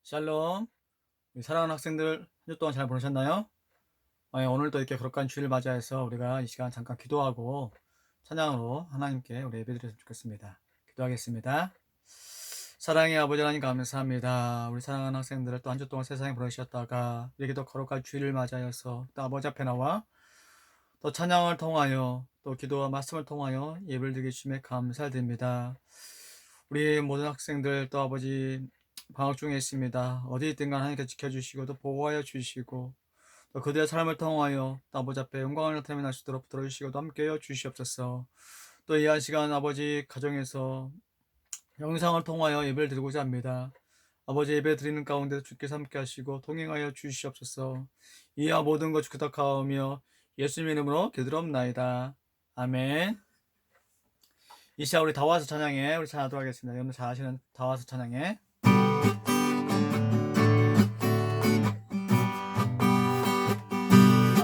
샬롬. 우리 사랑하는 학생들 한 주 동안 잘 보내셨나요? 오늘도 이렇게 거룩한 주일을 맞이해서 우리가 이 시간 잠깐 기도하고 찬양으로 하나님께 우리 예배드렸으면 좋겠습니다. 기도하겠습니다. 사랑의 아버지 하나님 감사합니다. 우리 사랑하는 학생들을 또 한 주 동안 세상에 보내셨다가 이렇게 또 거룩한 주일을 맞이하여서 또 아버지 앞에 나와 또 찬양을 통하여 또 기도와 말씀을 통하여 예배를 드리게 주심에 감사드립니다. 우리 모든 학생들 또 아버지 방학 중에 있습니다. 어디 있든 간 하나님께 지켜주시고 또 보호하여 주시고 또 그들의 삶을 통하여 또 아버지 앞에 영광을 나타내며 날 수 있도록 들어주시고 또 함께하여 주시옵소서. 또 이 한 시간 아버지 가정에서 영상을 통하여 예배를 드리고자 합니다. 아버지 예배 드리는 가운데 주께서 함께 하시고 통행하여 주시옵소서. 이와 모든 것 주께 덕하오며 예수님의 이름으로 기도드리옵나이다. 아멘. 이 시간 우리 다와서 찬양에 우리 찬양하도록 하겠습니다. 여러분 잘 아시는 다와서 찬양에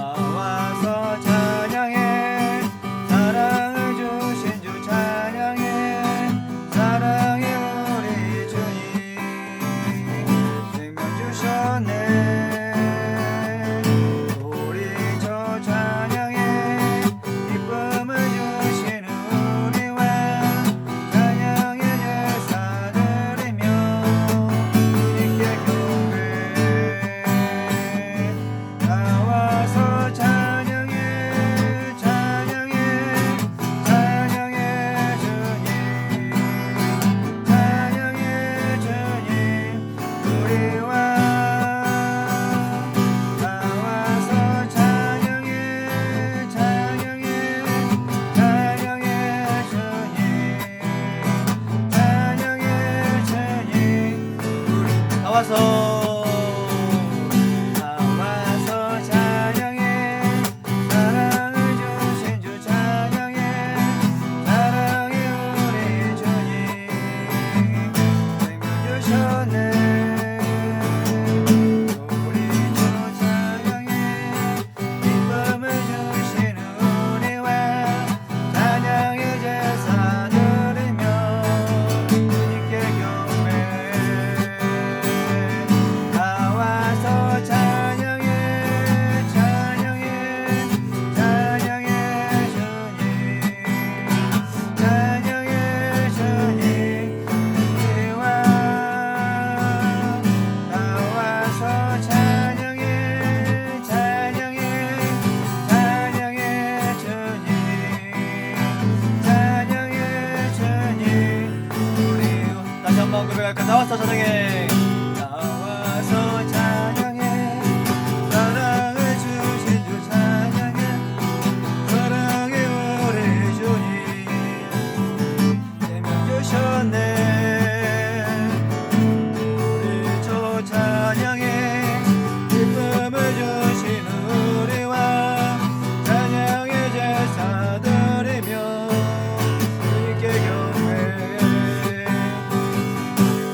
다와서 찬양해 사랑을 주신 주 찬양해 사랑의 우리 주님 생명 주셨네 우리 저 찬양해 기쁨을 주시는 우리와 찬양의 제사 드리며 주님께 경배 나와서 찬양해 찬양해 찬양해 주님 찬양해 주님 우리와 나와서 찬양해 찬양해 찬양해 주님 찬양해 주님 우리 나와서 찬양해 사랑을 주신 주 찬양해 사랑의 우리 주님 생명 주셨네 우리 주 찬양해 기쁨을 주시는 우리와 찬양의 제사 드리며 주님께 경배 나와서 찬양해 찬양해 찬양해 주님 찬양해 주님 우리와 나와서 찬양해 찬양해 찬양해 주님 찬양해 주님 우리 다시 한번 고백할까 나와서 찬양해 나와서 찬양해 사랑을 주신 주 찬양해 사랑의 우리 주님 생명 주셨네 우리 저 찬양해 기쁨을 주신 우리와 찬양의 제사 드리며 주님께 경배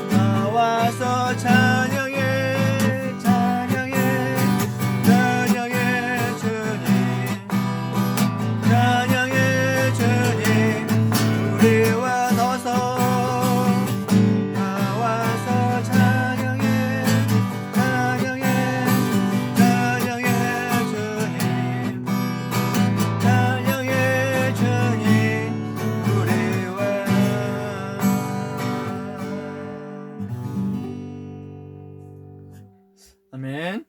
나와서 찬양해 찬양해 찬양해 주님 찬양해 주님 우리와 나와서 찬양해 찬양해 찬양해 주님 찬양해 주님 우리와 아멘.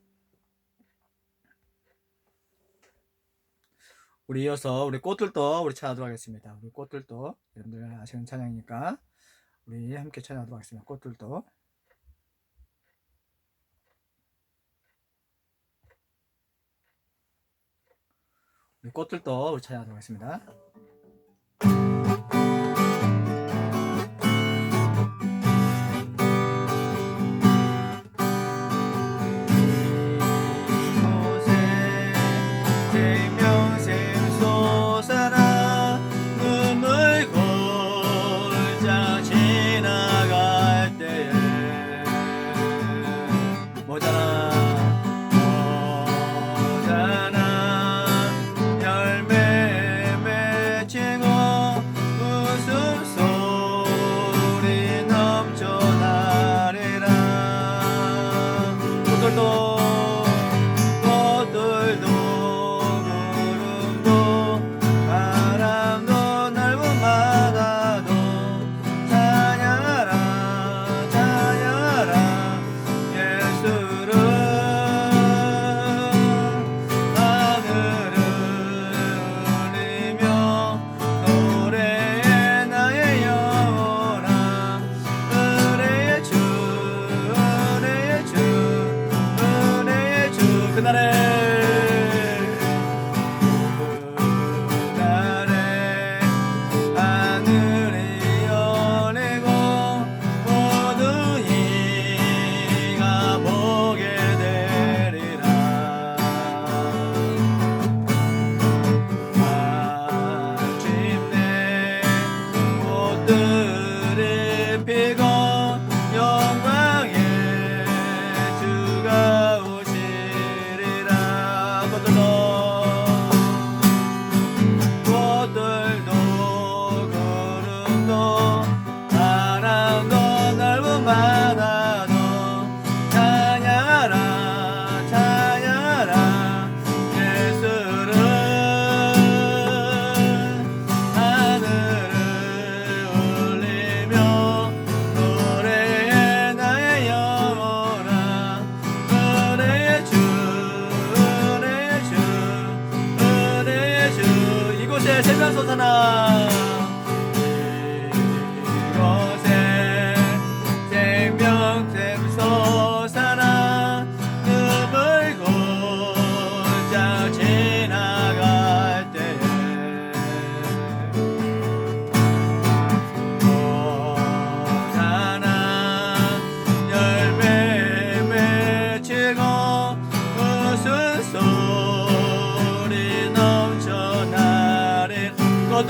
우리 이어서 우리 꽃들도 우리 찬양하도록 하겠습니다. 우리 꽃들도 여러분들 아시는 찬양이니까 우리 함께 찬양하도록 하겠습니다. 꽃들도 우리 꽃들도 우리 찬양하도록 하겠습니다. 생명샘 솟아라 눈물 골자 지나갈 때에 모자라 열매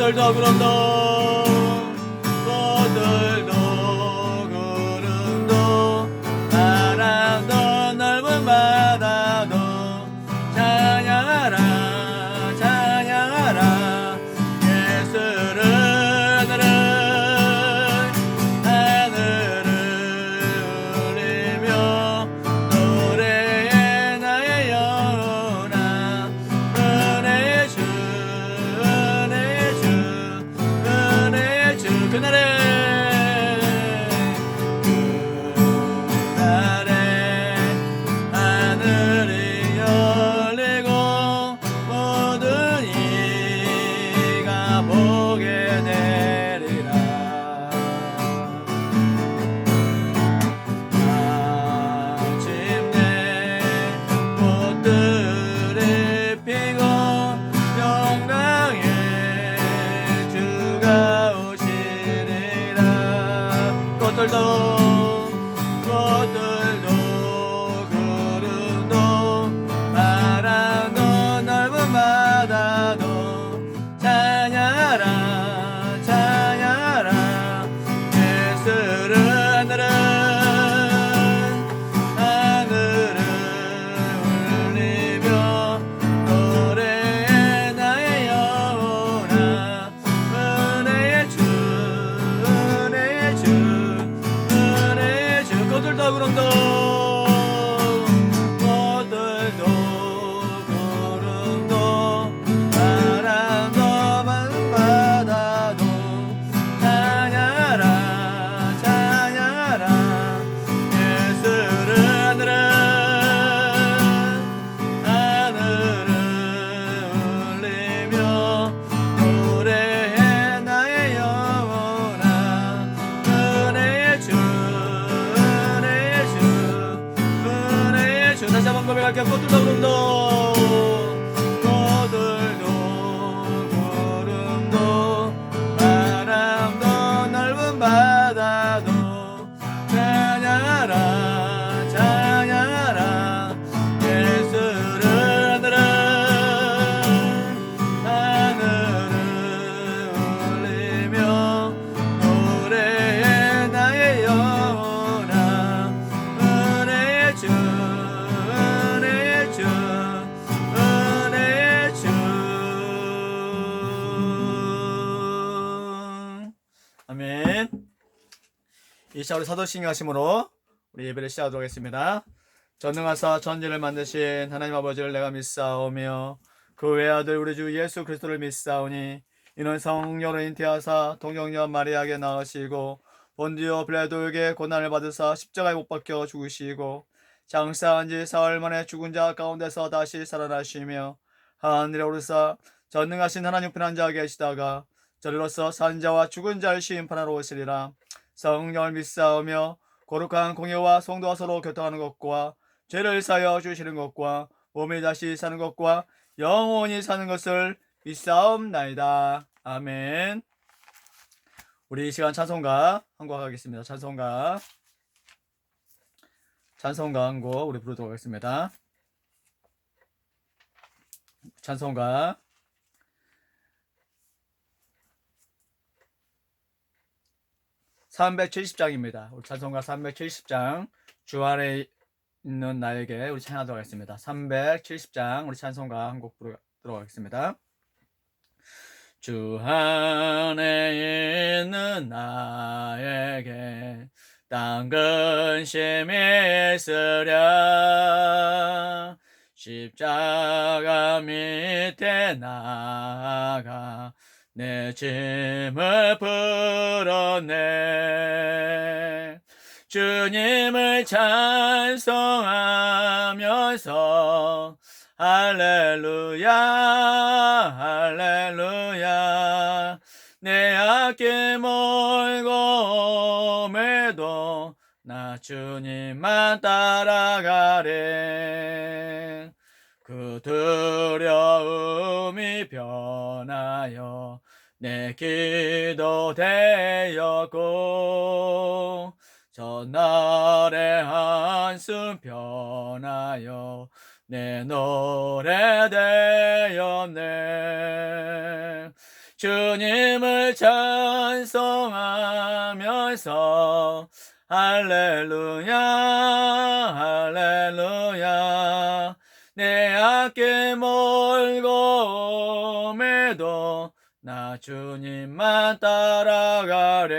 꽃들도 구름도 꽃들도 구름도 바람도 넓은 바다도 찬양하라 찬양하라 예수를 하늘을 울리며 노래해 나의 영혼아 은혜의 주 은혜의 주 은혜의 주 그날에 하늘이 열리고 모든 이가 보게 되리라. 마침내 꽃들이 피고 영광의 주가 오시리라. 꽃들도 구름도 바람도 넓은 바다도 찬양하라 찬양하라 예수를 하늘을 울리며 노래해 나의 영혼아 은혜의 주 은혜의 주 은혜의 주 꽃들도 구름도 꽃들도 구름도 바람도 바다도 찬양하라 찬양하라 예수를 하늘을 울리며 노래해 나의 영혼아 은혜의 주 은혜의 주 은혜의 주 다시 한번 고백할게요. 꽃들도 구름도 꽃들도 구름도 바람도 넓은 바다도 찬양하라 찬양하라 예수를 하늘을 울리며 노래해 나의 영혼아 은혜의 주 은혜의 주 은혜의 주 아멘. 이 시간 우리 사도신경 하심으로 우리 예배를 시작하도록 하겠습니다. 전능하사 천지를 만드신 하나님 아버지를 내가 믿사오며 그 외아들 우리 주 예수 그리스도를 믿사오니 이는 성령으로 잉태하사 동정녀 마리아에게 낳으시고 본디오 빌라도에게 고난을 받으사 십자가에 못 박혀 죽으시고 장사한 지 사흘 만에 죽은 자 가운데서 다시 살아나시며 하늘에 오르사 전능하신 하나님 편한 자 계시다가 저리로서 산 자와 죽은 자를 심판하러 오시리라. 성령을 믿사오며 거룩한 공예와 성도와 서로 교통하는 것과 죄를 사하여 주시는 것과 몸이 다시 사는 것과 영원히 사는 것을 믿사옵나이다. 아멘. 우리 이 시간 찬송가 한 곡 하겠습니다. 찬송가 한 곡 우리 부르도록 하겠습니다. 찬송가 370장입니다. 우리 찬송가 370장 주 안에 있는 나에게 우리 찬양하도록 하겠습니다. 370장 우리 찬송가 한 곡 부르도록 하겠습니다. 주 안에 있는 나에게 땅 근심이 있으랴 십자가 밑에 나가 내 짐을 풀어내 주님을 찬송하면서 할렐루야 할렐루야 내 아낌몰고 오매도 나 주님만 따라가래 그 두려움이 변하여 내 기도 되었고 전날의 한숨 변하여 내 노래 되었네 주님을 찬송하면서 할렐루야 할렐루야 내 앞길 멀고 매도 나 주님만 따라가래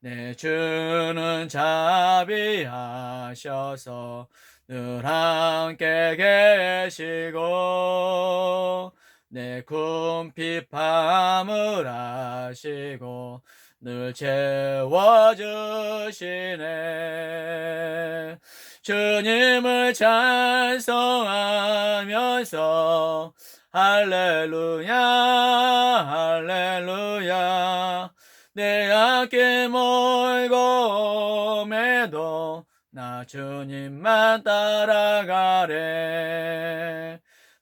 내 주는 자비하셔서 늘 함께 계시고 내 궁핍함을 아시고 늘 채워주시네 주님을 찬송하면서 할렐루야 할렐루야 내 앞길 멀고 매도 나 주님만 따라가래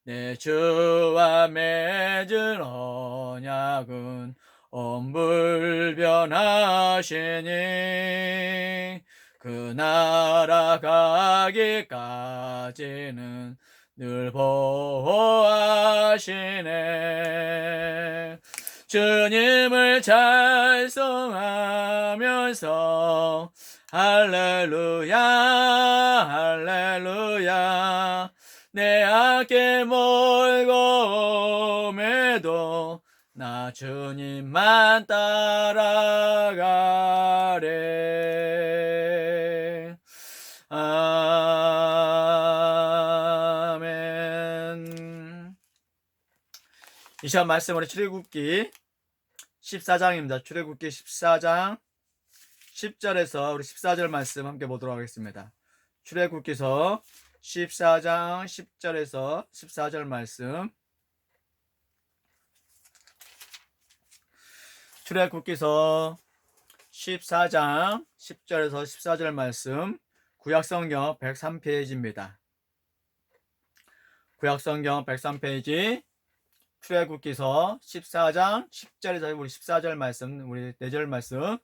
내 주와 맺은 언약은 엄불변하시니 그 나라 가기까지는 늘 보호하시네 주님을 찬송하면서 할렐루야 할렐루야 내 앞길 멀고 매도 나 주님만 따라가래 아멘 이 시간 말씀 우리 출애굽기 14장입니다. 출애굽기 14장 10절에서 우리 14절 말씀 함께 보도록 하겠습니다. 출애굽기서 14장 10절에서 14절 말씀 출애굽기서 14장 10절에서 14절 말씀 구약성경 103페이지입니다. 구약성경 103페이지 출애굽기서 14장 10절에서 우리 14절 말씀 우리 4절 말씀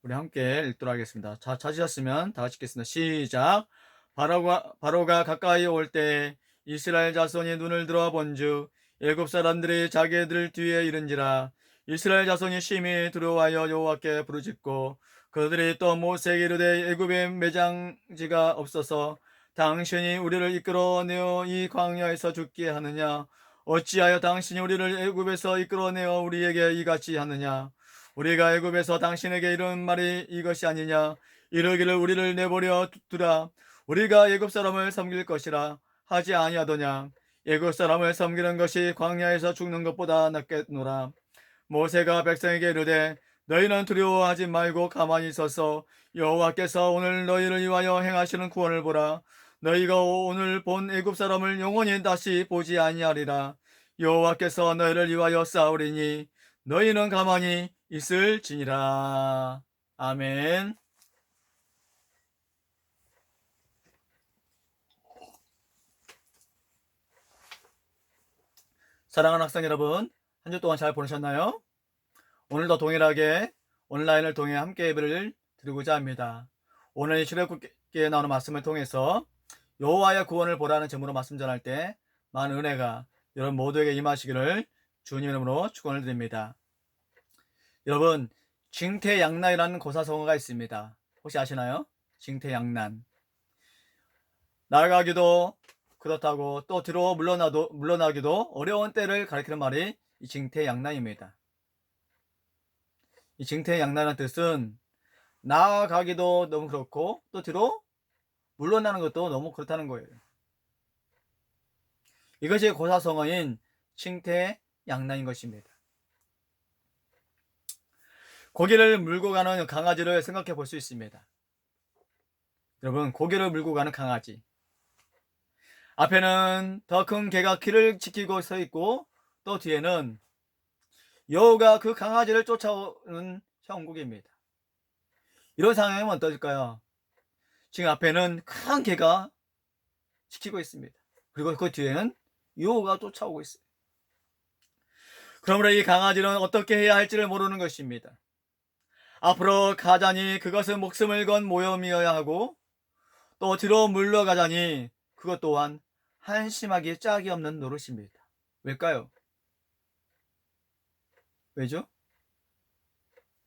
우리 함께 읽도록 하겠습니다. 자, 찾으셨으면 다 같이 읽겠습니다. 시작. 바로가 가까이 올 때 이스라엘 자손이 눈을 들어 본즉 애굽 사람들이 자기들 뒤에 이른지라 이스라엘 자손이 심히 두려워하여 여호와께 부르짖고 그들이 또 모세에게 이르되 애굽에 매장지가 없어서 당신이 우리를 이끌어내어 이 광야에서 죽게 하느냐 어찌하여 당신이 우리를 애굽에서 이끌어내어 우리에게 이같이 하느냐 우리가 애굽에서 당신에게 이런 말이 이것이 아니냐 이르기를 우리를 내버려 두라 우리가 애굽 사람을 섬길 것이라 하지 아니하더냐 애굽 사람을 섬기는 것이 광야에서 죽는 것보다 낫겠노라 모세가 백성에게 이르되 너희는 두려워하지 말고 가만히 있어서 여호와께서 오늘 너희를 위하여 행하시는 구원을 보라 너희가 오늘 본 애굽 사람을 영원히 다시 보지 아니하리라 여호와께서 너희를 위하여 싸우리니 너희는 가만히 있을지니라 아멘. 사랑하는 학생 여러분, 한 주 동안 잘 보내셨나요? 오늘도 동일하게 온라인을 통해 함께 예배를 드리고자 합니다. 오늘 출애굽기에 나오는 말씀을 통해서 여호와의 구원을 보라는 제목으로 말씀 전할 때 많은 은혜가 여러분 모두에게 임하시기를 주님 이름으로 축원을 드립니다. 여러분, 징태양난이라는 고사성어가 있습니다. 혹시 아시나요? 징태양난. 나아가기도 그렇다고 또 뒤로 물러나기도 어려운 때를 가리키는 말이 이 징태양난입니다. 이 징태양난의 뜻은 나아가기도 너무 그렇고 또 뒤로 물러나는 것도 너무 그렇다는 거예요. 이것이 고사성어인 징태양난인 것입니다. 고기를 물고 가는 강아지를 생각해 볼 수 있습니다. 여러분, 고기를 물고 가는 강아지. 앞에는 더 큰 개가 길을 지키고 서 있고 또 뒤에는 여우가 그 강아지를 쫓아오는 형국입니다. 이런 상황이면 어떨까요? 지금 앞에는 큰 개가 지키고 있습니다. 그리고 그 뒤에는 여우가 쫓아오고 있어요. 그러므로 이 강아지는 어떻게 해야 할지를 모르는 것입니다. 앞으로 가자니 그것은 목숨을 건 모험이어야 하고 또 뒤로 물러가자니 그것 또한 한심하기 짝이 없는 노릇입니다. 왜일까요? 왜죠?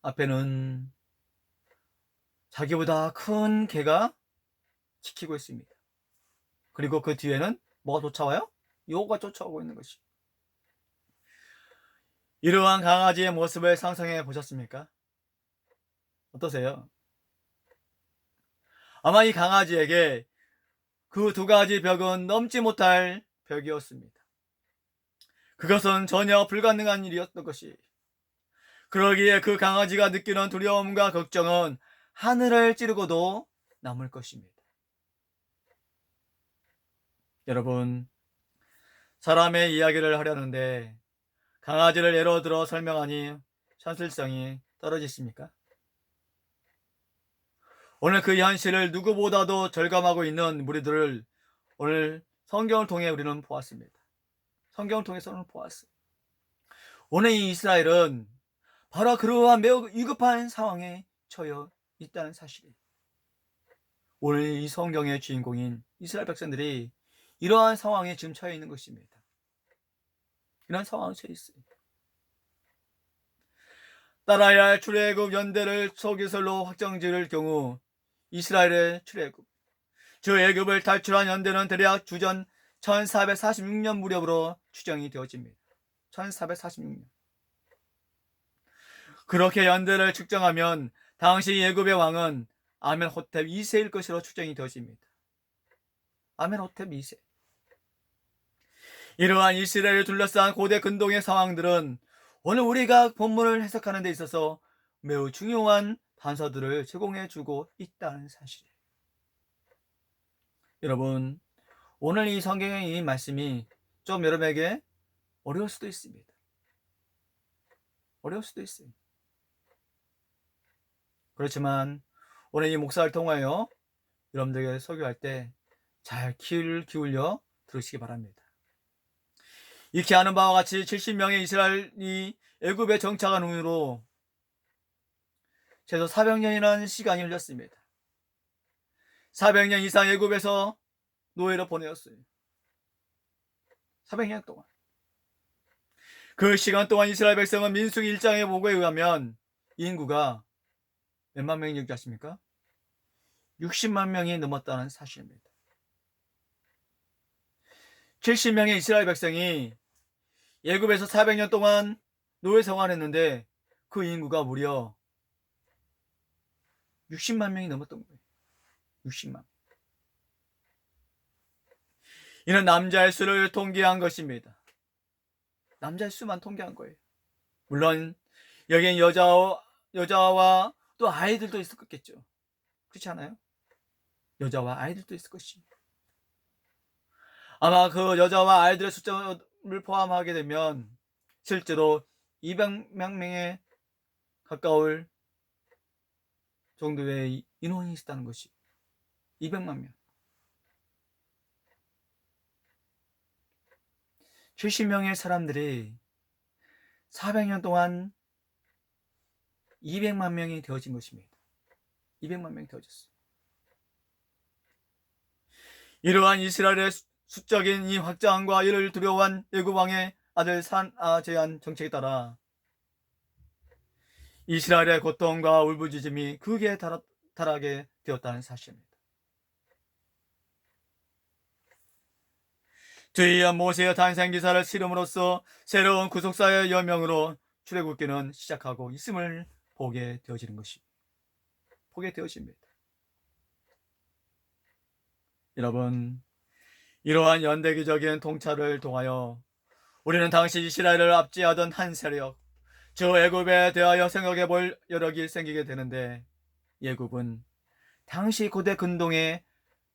앞에는 자기보다 큰 개가 지키고 있습니다. 그리고 그 뒤에는 뭐가 쫓아와요? 여우가 쫓아오고 있는 것이. 이러한 강아지의 모습을 상상해 보셨습니까? 어떠세요? 아마 이 강아지에게 그 두 가지 벽은 넘지 못할 벽이었습니다. 그것은 전혀 불가능한 일이었던 것이. 그러기에 그 강아지가 느끼는 두려움과 걱정은 하늘을 찌르고도 남을 것입니다. 여러분, 사람의 이야기를 하려는데 강아지를 예로 들어 설명하니 현실성이 떨어지십니까? 오늘 그 현실을 누구보다도 절감하고 있는 무리들을 오늘 성경을 통해 우리는 보았습니다. 성경을 통해서는 보았어요. 오늘 이 이스라엘은 바로 그러한 매우 위급한 상황에 처해 있다는 사실이에요. 오늘 이 성경의 주인공인 이스라엘 백성들이 이러한 상황에 지금 처해 있는 것입니다. 이런 상황에 처해 있어요. 따라야 할 출애굽 연대를 소기설로 확정지을 경우 이스라엘의 출애굽, 저 애굽을 탈출한 연대는 대략 주전 1446년 무렵으로 추정이 되어집니다. 1446년. 그렇게 연대를 측정하면 당시 애굽의 왕은 아멘호텝 2세일 것으로 추정이 되어집니다. 아멘호텝 2세. 이러한 이스라엘을 둘러싼 고대 근동의 상황들은 오늘 우리가 본문을 해석하는 데 있어서 매우 중요한 단서들을 제공해 주고 있다는 사실이에요. 여러분, 오늘 이 성경의 이 말씀이 좀 여러분에게 어려울 수도 있습니다. 어려울 수도 있어요. 그렇지만 오늘 이 목사를 통하여 여러분들에게 설교할 때 잘 귀를 기울여 들으시기 바랍니다. 익히 아는 바와 같이 70명의 이스라엘이 애굽에 정착한 후로 최소 400년이라는 시간이 흘렸습니다. 400년 이상 애굽에서 노예로 보내었어요. 400년 동안. 그 시간 동안 이스라엘 백성은 민수기 1장의 보고에 의하면 인구가 몇만 명인지 아십니까? 60만 명이 넘었다는 사실입니다. 70명의 이스라엘 백성이 애굽에서 400년 동안 노예 생활했는데 그 인구가 무려 60만 명이 넘었던 거예요. 60만. 이는 남자의 수를 통계한 것입니다. 남자의 수만 통계한 거예요. 물론 여기엔 여자와 또 아이들도 있었겠죠. 그렇지 않아요? 여자와 아이들도 있을 것입니다. 아마 그 여자와 아이들의 숫자를 포함하게 되면 실제로 200만 명에 가까울 정도의 인원이 있었다는 것이 200만 명. 70명의 사람들이 400년 동안 200만 명이 되어진 것입니다. 200만 명이 되어졌어요. 이러한 이스라엘의 수적인 이 확장과 이를 두려워한 애굽 왕의 아들 산아제한 정책에 따라 이스라엘의 고통과 울부짖음이 극에 달하게 되었다는 사실입니다. 주의 모세의 탄생 기사를 실음으로써 새로운 구속사의 여명으로 출애굽기는 시작하고 있음을 보게 되어지는 것입니다. 보게 되어집니다. 여러분, 이러한 연대기적인 통찰을 통하여 우리는 당시 이스라엘을 압제하던 한 세력, 저 애굽에 대하여 생각해 볼 여력이 생기게 되는데 애굽은 당시 고대 근동의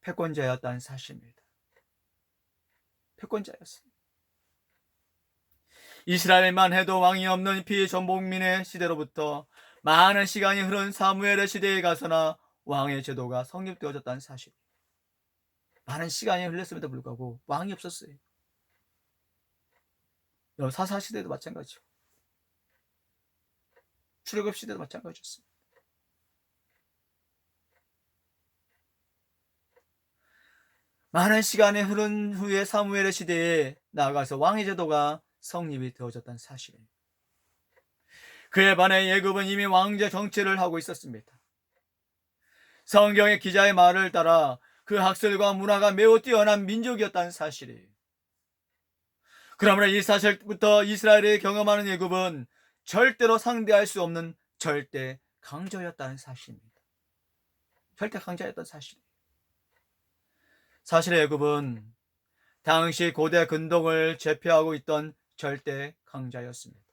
패권자였다는 사실입니다. 패권자였습니다. 이스라엘만 해도 왕이 없는 피전복민의 시대로부터 많은 시간이 흐른 사무엘의 시대에 가서나 왕의 제도가 성립되어졌다는 사실. 많은 시간이 흘렀음에도 불구하고 왕이 없었어요. 사사시대도 마찬가지죠. 출애굽 시대도 마찬가지였습니다. 많은 시간이 흐른 후에 사무엘의 시대에 나아가서 왕의 제도가 성립이 되어졌다는 사실이에요. 그에 반해 애굽은 이미 왕제 정치를 하고 있었습니다. 성경의 기자의 말을 따라 그 학설과 문화가 매우 뛰어난 민족이었다는 사실이에요. 그러므로 이 사실부터 이스라엘이 경험하는 애굽은 절대로 상대할 수 없는 절대 강자였다는 사실입니다. 절대 강자였던 사실. 사실 애굽은 당시 고대 근동을 제패하고 있던 절대 강자였습니다.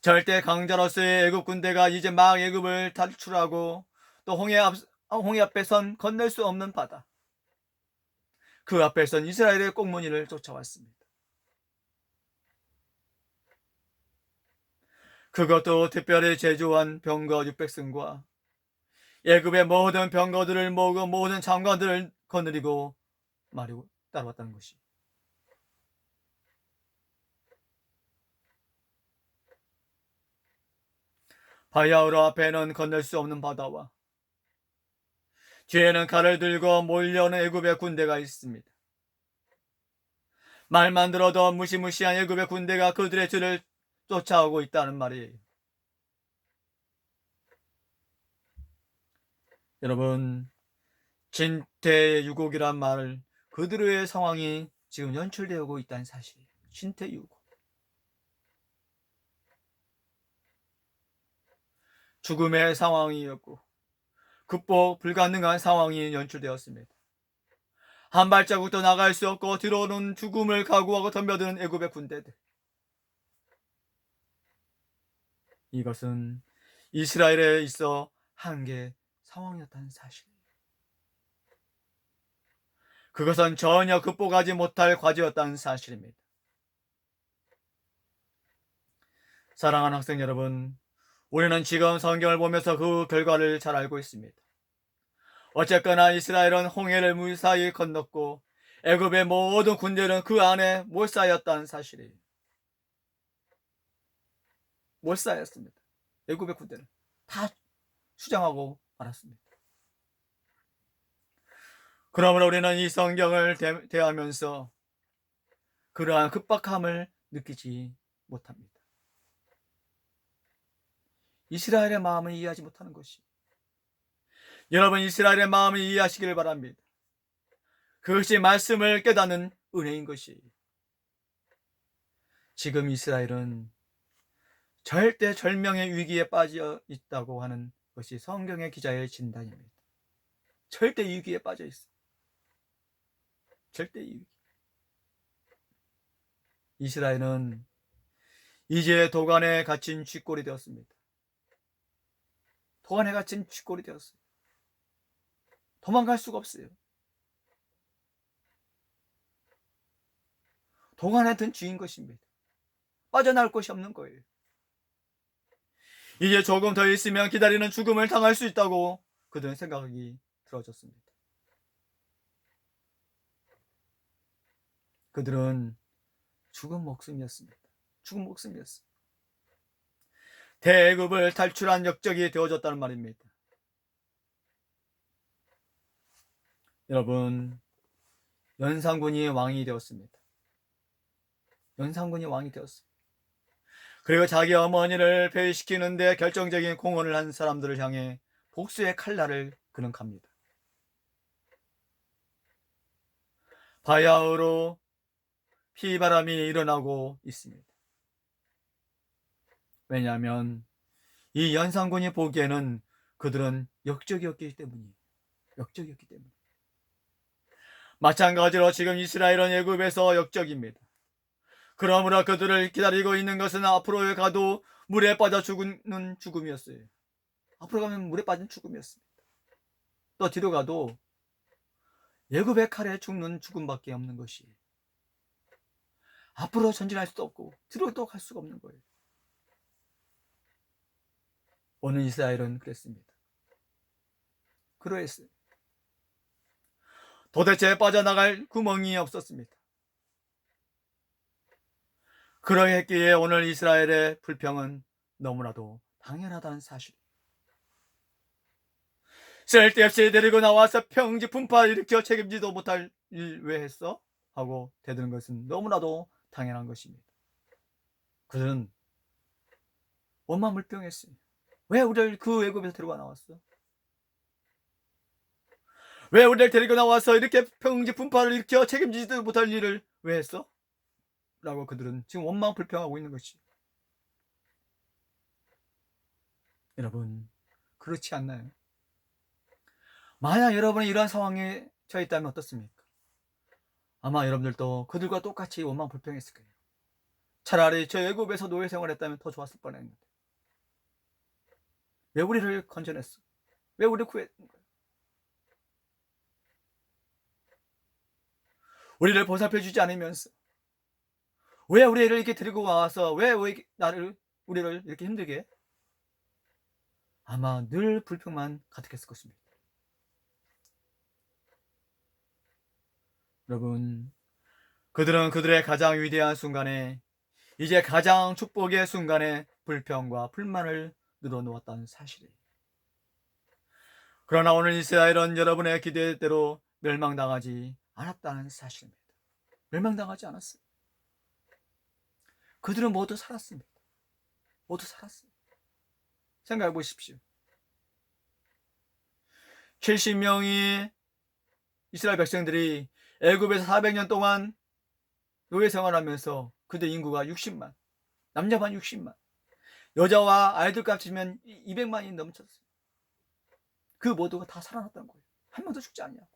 절대 강자로서의 애굽 군대가 이제 막 애굽을 탈출하고 또 홍해 앞에선 건널 수 없는 바다, 그 앞에선 이스라엘의 꽁무니를 쫓아왔습니다. 그것도 특별히 제주한 병거 600승과 애굽의 모든 병거들을 모으고 모든 장관들을 거느리고 마리고 따라왔다는 것이. 바야흐로 앞에는 건널 수 없는 바다와 뒤에는 칼을 들고 몰려오는 애굽의 군대가 있습니다. 말만 들어도 무시무시한 애굽의 군대가 그들의 뒤를 쫓아오고 있다는 말이에요. 여러분, 진퇴유곡이란 말을 그들의 상황이 지금 연출되고 있다는 사실이에요. 진퇴유곡. 죽음의 상황이었고 극복 불가능한 상황이 연출되었습니다. 한 발자국도 나갈 수 없고 뒤로는 죽음을 각오하고 덤벼드는 애굽의 군대들. 이것은 이스라엘에 있어 한계 상황이었다는 사실이에요. 그것은 전혀 극복하지 못할 과제였다는 사실입니다. 사랑하는 학생 여러분, 우리는 지금 성경을 보면서 그 결과를 잘 알고 있습니다. 어쨌거나 이스라엘은 홍해를 무사히 건넜고 애굽의 모든 군대는 그 안에 못 쌓였다는 사실이에요. 못 쌓였습니다. 애굽의 군대는 다 수장하고 말았습니다. 그러므로 우리는 이 성경을 대하면서 그러한 급박함을 느끼지 못합니다. 이스라엘의 마음을 이해하지 못하는 것이, 여러분 이스라엘의 마음을 이해하시기를 바랍니다. 그것이 말씀을 깨닫는 은혜인 것이. 지금 이스라엘은 절대 절명의 위기에 빠져 있다고 하는 것이 성경의 기자의 진단입니다. 절대 위기에 빠져 있어. 절대 위기. 이스라엘은 이제 도간에 갇힌 쥐꼬리 되었습니다. 도간에 갇힌 쥐꼬리 되었어요. 도망갈 수가 없어요. 도간에 든 쥐인 것입니다. 빠져나올 곳이 없는 거예요. 이제 조금 더 있으면 기다리는 죽음을 당할 수 있다고 그들은 생각이 들어졌습니다. 그들은 죽은 목숨이었습니다. 죽은 목숨이었어요. 대애굽을 탈출한 역적이 되어졌다는 말입니다. 여러분, 연산군이 왕이 되었습니다. 연산군이 왕이 되었어요. 그리고 자기 어머니를 폐위시키는데 결정적인 공헌을 한 사람들을 향해 복수의 칼날을 그는 갑니다. 바야흐로 피바람이 일어나고 있습니다. 왜냐하면 이 연산군이 보기에는 그들은 역적이었기 때문이에요. 역적이었기 때문에. 마찬가지로 지금 이스라엘은 애굽에서 역적입니다. 그러므로 그들을 기다리고 있는 것은 앞으로 가도 물에 빠져 죽는 죽음이었어요. 앞으로 가면 물에 빠진 죽음이었습니다. 또 뒤로 가도 애굽의 칼에 죽는 죽음밖에 없는 것이. 앞으로 전진할 수도 없고 뒤로 또 갈 수가 없는 거예요. 오늘 이스라엘은 그랬습니다. 그러했어요. 도대체 빠져나갈 구멍이 없었습니다. 그러했기에 오늘 이스라엘의 불평은 너무나도 당연하다는 사실. 쓸데없이 데리고 나와서 평지 분파 일으켜 책임지도 못할 일 왜 했어? 하고 대드는 것은 너무나도 당연한 것입니다. 그들은 원망불평했어요. 왜 우리를 그 애굽에서 데리고 나왔어? 왜 우리를 데리고 나와서 이렇게 평지 분파를 일으켜 책임지지도 못할 일을 왜 했어? 라고 그들은 지금 원망불평하고 있는 것이. 여러분, 그렇지 않나요? 만약 여러분이 이러한 상황에 처해 있다면 어떻습니까? 아마 여러분들도 그들과 똑같이 원망불평했을 거예요. 차라리 저 애굽에서 노예 생활했다면 더 좋았을 뻔했는데 왜 우리를 건져냈어? 왜 우리를 구했는 거야? 우리를 보살펴주지 않으면서 왜 우리를 이렇게 데리고 와서 왜 우리를 이렇게 힘들게 해? 아마 늘 불평만 가득했을 것입니다. 여러분, 그들은 그들의 가장 위대한 순간에, 이제 가장 축복의 순간에 불평과 불만을 늘어놓았다는 사실이에요. 그러나 오늘 이스라엘은 여러분의 기대대로 멸망당하지 않았다는 사실입니다. 멸망당하지 않았어요. 그들은 모두 살았습니다. 모두 살았어요. 생각해 보십시오. 70명의 이스라엘 백성들이 애굽에서 400년 동안 노예 생활하면서 그들 인구가 60만, 남자만 60만, 여자와 아이들 값이면 200만이 넘쳤어요. 그 모두가 다 살아났다는 거예요. 한 명도 죽지 않냐고.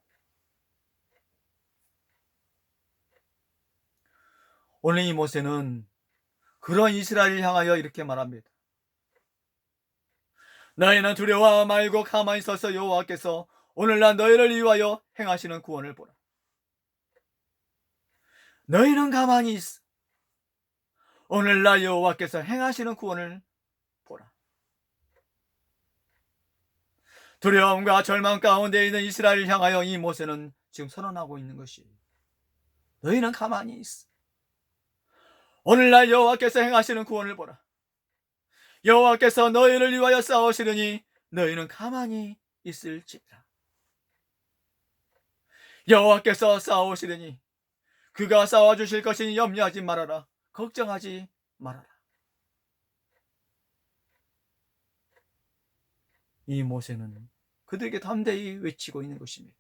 오늘 이 모세는 그런 이스라엘을 향하여 이렇게 말합니다. 너희는 두려워 말고 가만히 서서 여호와께서 오늘날 너희를 위하여 행하시는 구원을 보라. 너희는 가만히 있어. 오늘날 여호와께서 행하시는 구원을 보라. 두려움과 절망 가운데 있는 이스라엘을 향하여 이 모세는 지금 선언하고 있는 것이, 너희는 가만히 있어. 오늘날 여호와께서 행하시는 구원을 보라. 여호와께서 너희를 위하여 싸우시려니 너희는 가만히 있을지라. 여호와께서 싸우시려니 그가 싸워주실 것이니 염려하지 말아라. 걱정하지 말아라. 이 모세는 그들에게 담대히 외치고 있는 것입니다.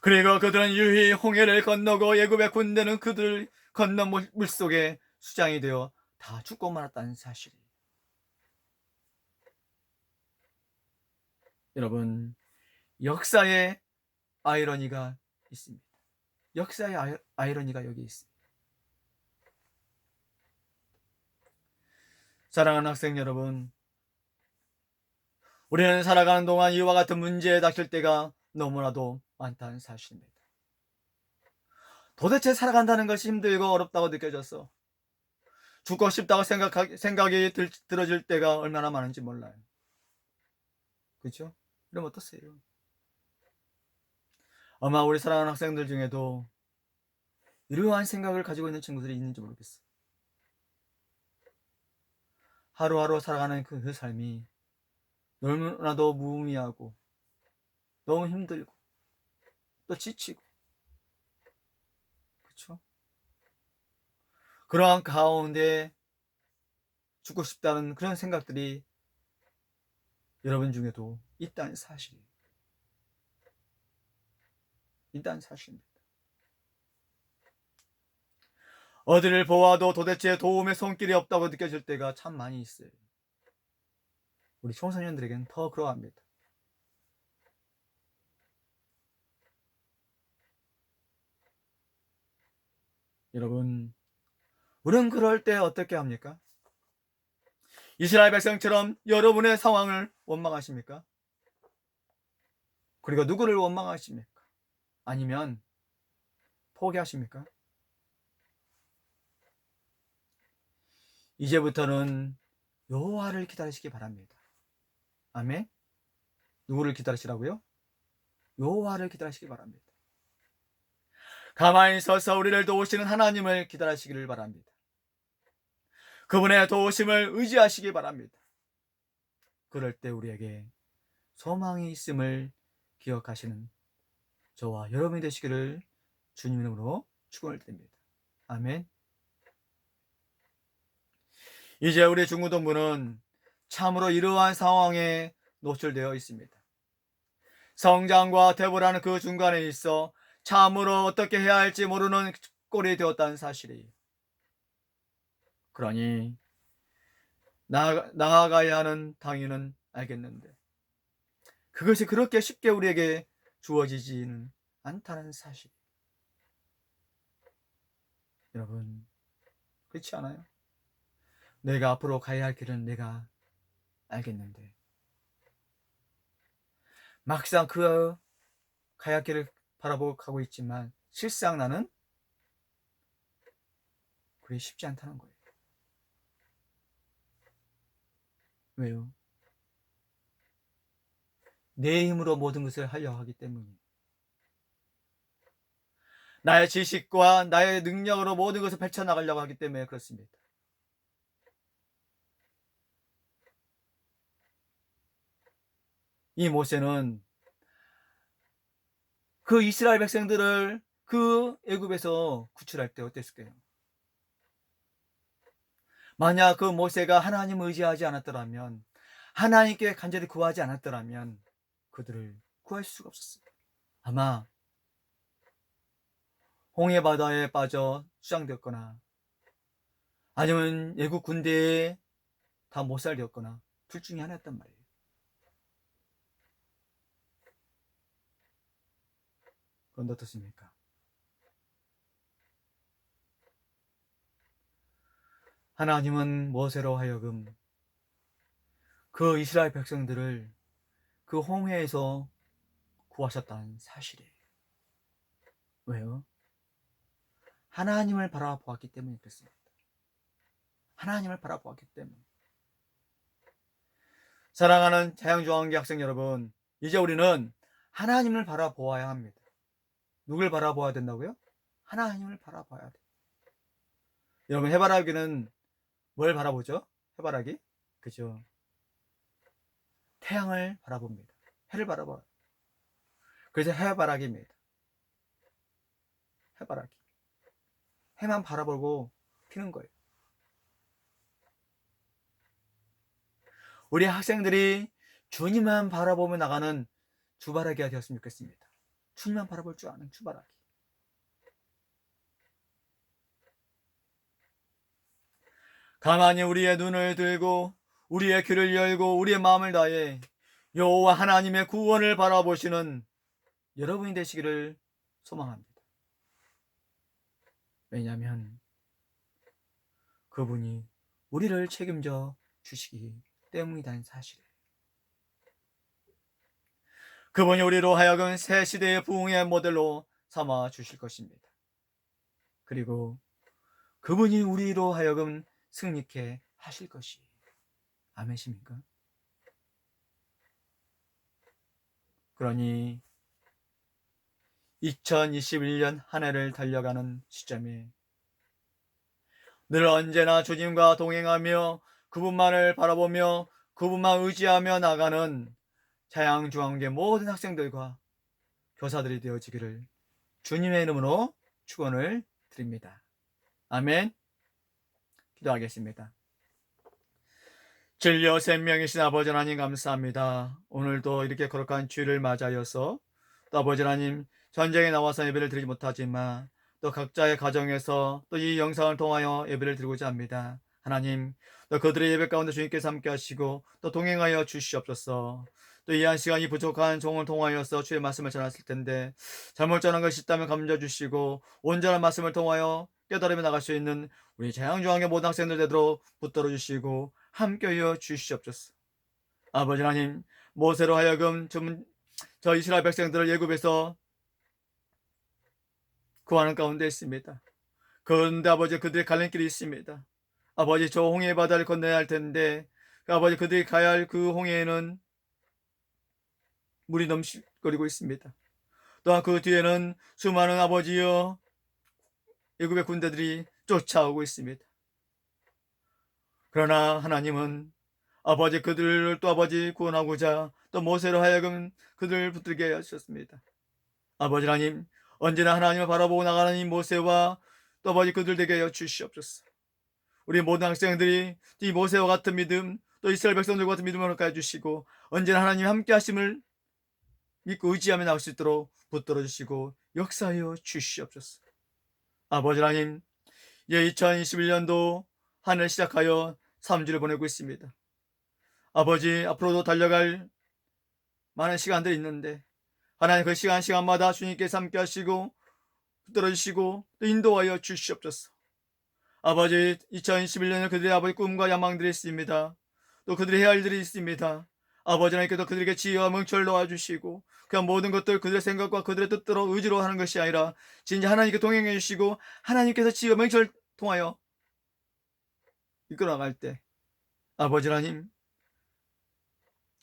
그리고 그들은 유히 홍해를 건너고 애굽의 군대는 그들 건너 물속에 수장이 되어 다 죽고 말았다는 사실이에요. 여러분, 역사의 아이러니가 있습니다. 역사의 아이러니가 여기 있습니다. 사랑하는 학생 여러분, 우리는 살아가는 동안 이와 같은 문제에 닥칠 때가 너무나도 많다는 사실입니다. 도대체 살아간다는 것이 힘들고 어렵다고 느껴져서 죽고 싶다고 생각이 들어질 때가 얼마나 많은지 몰라요. 그렇죠? 그럼 어떠세요? 아마 우리 사랑하는 학생들 중에도 이러한 생각을 가지고 있는 친구들이 있는지 모르겠어요. 하루하루 살아가는 그 삶이 너무나도 무의미하고 너무 힘들고 또 지치고, 그렇죠? 그러한 가운데 죽고 싶다는 그런 생각들이 여러분 중에도 있다는 사실이에요. 있다는 사실입니다. 어디를 보아도 도대체 도움의 손길이 없다고 느껴질 때가 참 많이 있어요. 우리 청소년들에게는 더 그러합니다. 여러분, 우리는 그럴 때 어떻게 합니까? 이스라엘 백성처럼 여러분의 상황을 원망하십니까? 그리고 누구를 원망하십니까? 아니면 포기하십니까? 이제부터는 여호와를 기다리시기 바랍니다. 아멘. 누구를 기다리시라고요? 여호와를 기다리시기 바랍니다. 가만히 서서 우리를 도우시는 하나님을 기다리시기를 바랍니다. 그분의 도우심을 의지하시기 바랍니다. 그럴 때 우리에게 소망이 있음을 기억하시는 저와 여러분이 되시기를 주님 이름으로 축원을 드립니다. 아멘. 이제 우리 중고등부는 참으로 이러한 상황에 노출되어 있습니다. 성장과 퇴보라는 그 중간에 있어 참으로 어떻게 해야 할지 모르는 꼴이 되었다는 사실이에요. 그러니 나아가야 하는 당위는 알겠는데 그것이 그렇게 쉽게 우리에게 주어지지는 않다는 사실. 여러분, 그렇지 않아요? 내가 앞으로 가야 할 길은 내가 알겠는데 막상 그 가야 할 길을 바라보고 가고 있지만 실상 나는 그게 쉽지 않다는 거예요. 왜요? 내 힘으로 모든 것을 하려 하기 때문이에요. 나의 지식과 나의 능력으로 모든 것을 펼쳐나가려고 하기 때문에 그렇습니다. 이 모세는 그 이스라엘 백성들을 그 애굽에서 구출할 때 어땠을까요? 만약 그 모세가 하나님을 의지하지 않았더라면, 하나님께 간절히 구하지 않았더라면 그들을 구할 수가 없었어요. 아마 홍해 바다에 빠져 수장되었거나 아니면 애국 군대에 다 못살되었거나 둘 중에 하나였단 말이에요. 그런데 어떻습니까? 하나님은 모세로 하여금 그 이스라엘 백성들을 그 홍해에서 구하셨다는 사실이에요. 왜요? 하나님을 바라보았기 때문에 그렇습니다. 하나님을 바라보았기 때문에. 사랑하는 자양중앙교 학생 여러분, 이제 우리는 하나님을 바라보아야 합니다. 누굴 바라보아야 된다고요? 하나님을 바라봐야 돼. 여러분, 해바라기는 뭘 바라보죠? 해바라기? 그죠? 태양을 바라봅니다. 해를 바라봐요. 그래서 해바라기입니다. 해바라기. 해만 바라보고 피는 거예요. 우리 학생들이 주님만 바라보며 나가는 주바라기가 되었으면 좋겠습니다. 주님만 바라볼 줄 아는 주바라기. 가만히 우리의 눈을 들고 우리의 귀를 열고 우리의 마음을 다해 여호와 하나님의 구원을 바라보시는 여러분이 되시기를 소망합니다. 왜냐하면 그분이 우리를 책임져 주시기 때문이라는 사실이에요. 그분이 우리로 하여금 새 시대의 부흥의 모델로 삼아 주실 것입니다. 그리고 그분이 우리로 하여금 승리케 하실 것이 아멘십니까? 그러니 2021년 한 해를 달려가는 시점에 늘 언제나 주님과 동행하며 그분만을 바라보며 그분만 의지하며 나가는 자양중앙계 모든 학생들과 교사들이 되어지기를 주님의 이름으로 축원을 드립니다. 아멘. 기도하겠습니다. 진리와 생명이신 아버지 하나님 감사합니다. 오늘도 이렇게 거룩한 주일을 맞이하여서 또 아버지 하나님 전쟁에 나와서 예배를 드리지 못하지만 또 각자의 가정에서 또 이 영상을 통하여 예배를 드리고자 합니다. 하나님 또 그들의 예배 가운데 주님께서 함께 하시고 또 동행하여 주시옵소서. 또 이 한 시간이 부족한 종을 통하여서 주의 말씀을 전했을 텐데 잘못 전한 것이 있다면 감져 주시고 온전한 말씀을 통하여 깨달으며 나갈 수 있는 우리 재앙중앙의 모든 학생들 되도록 붙들어 주시고 함께하여 주시옵소서. 아버지 하나님 모세로 하여금 저 이스라엘 백성들을 애굽에서 구하는 가운데 있습니다. 그런데 아버지 그들의 갈림길이 있습니다. 아버지 저 홍해 바다를 건너야 할 텐데 아버지 그들이 가야 할 그 홍해에는 물이 넘실거리고 있습니다. 또한 그 뒤에는 수많은 아버지여 애굽의 군대들이 쫓아오고 있습니다. 그러나 하나님은 아버지 그들을 또 아버지 구원하고자 또 모세로 하여금 그들을 붙들게 하셨습니다. 아버지 하나님 언제나 하나님을 바라보고 나가는 이 모세와 또 아버지 그들 되게 하여 주시옵소서. 우리 모든 학생들이 이 모세와 같은 믿음, 또 이스라엘 백성들과 같은 믿음을 허락하여 주시고 언제나 하나님 함께 하심을 믿고 의지하며 나올 수 있도록 붙들어 주시고 역사하여 주시옵소서. 아버지 하나님, 2021년도 한 해를 시작하여 3주를 보내고 있습니다. 아버지, 앞으로도 달려갈 많은 시간들이 있는데 하나님 그 시간마다 주님께서 함께 하시고 붙들어 주시고 또 인도하여 주시옵소서. 아버지, 2021년에 그들의 아버지 꿈과 야망들이 있습니다. 또 그들이 해야 할 일들이 있습니다. 아버지 하나님께서 그들에게 지혜와 명철을 놓아주시고 그냥 모든 것들 그들의 생각과 그들의 뜻대로 의지로 하는 것이 아니라 진짜 하나님께 동행해 주시고 하나님께서 지혜와 명철을 통하여 이끌어 나갈 때 아버지 하나님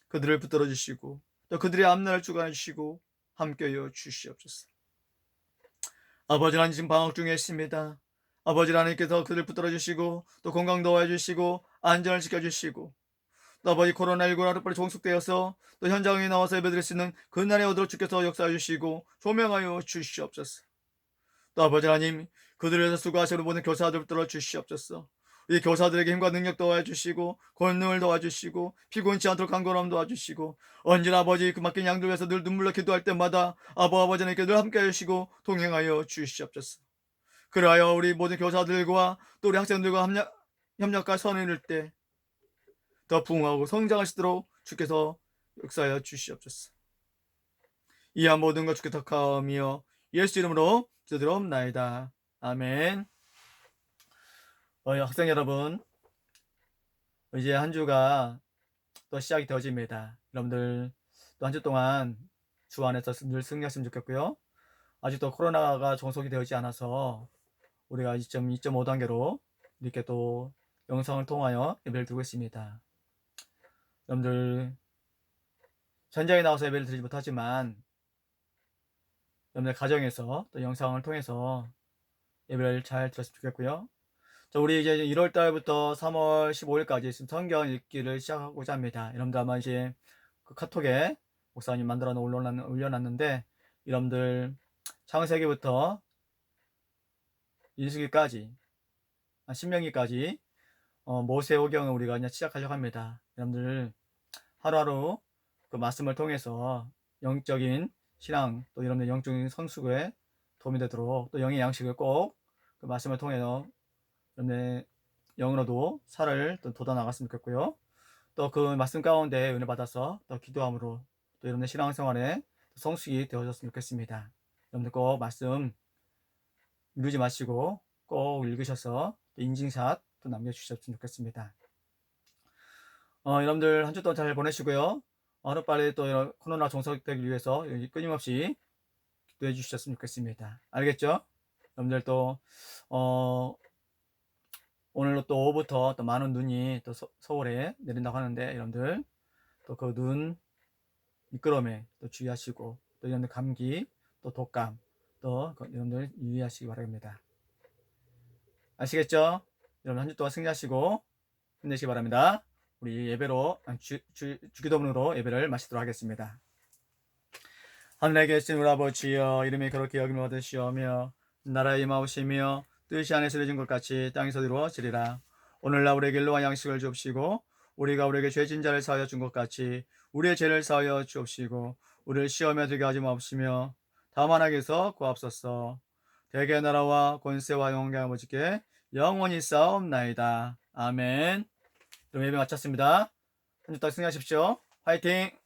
그들을 붙들어 주시고 또 그들의 앞날을 주관해 주시고 함께하여 주시옵소서. 아버지 하나님 지금 방학 중에 있습니다. 아버지 하나님께서 그들을 붙들어 주시고 또 건강 도와 주시고 안전을 지켜 주시고 또 아버지 코로나19가 하루빨리 종속되어서 또 현장에 나와서 예배드릴 수 있는 그날에 오도록 주께서 역사해 주시고 조명하여 주시옵소서. 또 아버지 하나님 그들을 위해서 수고하시는 모든 교사들 붙들어 주시옵소서. 우리 교사들에게 힘과 능력 도와주시고 권능을 도와주시고 피곤치 않도록 간구함 도와주시고 언제나 아버지 그 맡긴 양들 위해서 늘 눈물로 기도할 때마다 아버지 하나님께 늘 함께 해주시고 동행하여 주시옵소서. 그리하여 우리 모든 교사들과 또 우리 학생들과 협력과 선을 이룰 때 더 부흥하고 성장하시도록 주께서 역사하여 주시옵소서. 이한 모든 것 주께 덕하며 예수 이름으로 기도드리옵나이다. 아멘. 학생 여러분, 이제 한 주가 또 시작이 되어집니다. 여러분들 또 한 주 동안 주 안에서 늘 승리하시면 좋겠고요. 아직도 코로나가 종속이 되지 않아서 우리가 2.5단계로 이렇게 또 영상을 통하여 예배를 드리고 있습니다. 여러분들 현장에 나와서 예배를 드리지 못하지만 여러분들 가정에서 또 영상을 통해서 예배를 잘 들었으면 좋겠고요. 우리 이제 1월 달부터 3월 15일까지 성경 읽기를 시작하고자 합니다. 여러분들 아마 이제 그 카톡에 목사님 만들어 올려놨는데 여러분들 창세기부터 민수기까지 신명기까지 모세오경을 우리가 이제 시작하려고 합니다. 여러분들 하루하루 그 말씀을 통해서 영적인 신앙 또 여러분들 영적인 성숙에 도움이 되도록 또 영의 양식을 꼭 그 말씀을 통해서 여러분의 영으로도 살을 또 돋아 나갔으면 좋겠고요. 또 그 말씀 가운데 은혜 받아서 또 기도함으로 또 여러분의 신앙생활에 성숙이 되어졌으면 좋겠습니다. 여러분들 꼭 말씀 미루지 마시고 꼭 읽으셔서 인증샷 또 남겨주셨으면 좋겠습니다. 여러분들 한 주 동안 잘 보내시고요. 하루빨리 또 코로나 종속되기 위해서 끊임없이 기도해 주셨으면 좋겠습니다. 알겠죠? 여러분들 또 오늘로 또 오후부터 또 많은 눈이 또 서울에 내린다고 하는데 여러분들 또 그 눈 미끄럼에 또 주의하시고 또 여러분들 감기 또 독감 또 여러분들 유의하시기 바랍니다. 아시겠죠? 여러분 한 주 동안 승리하시고 힘내시기 바랍니다. 우리 예배로 주기도문으로 예배를 마치도록 하겠습니다. 하늘에 계신 우리 아버지여 이름이 그렇게 여김을 받으시오며 나라의 임하오시며 뜻이 안에서 이루어진 것 같이 땅에서 이루어지리라. 오늘날 우리에게 일로와 양식을 주옵시고 우리가 우리에게 죄진 자를 사하여 준 것 같이 우리의 죄를 사하여 주옵시고 우리를 시험에 들게 하지 마옵시며 다만 악에서 구하옵소서. 대개 나라와 권세와 영광이 아버지께 영원히 싸움나이다. 아멘. 그럼 예배 마쳤습니다. 한 주 더 승리하십시오. 화이팅!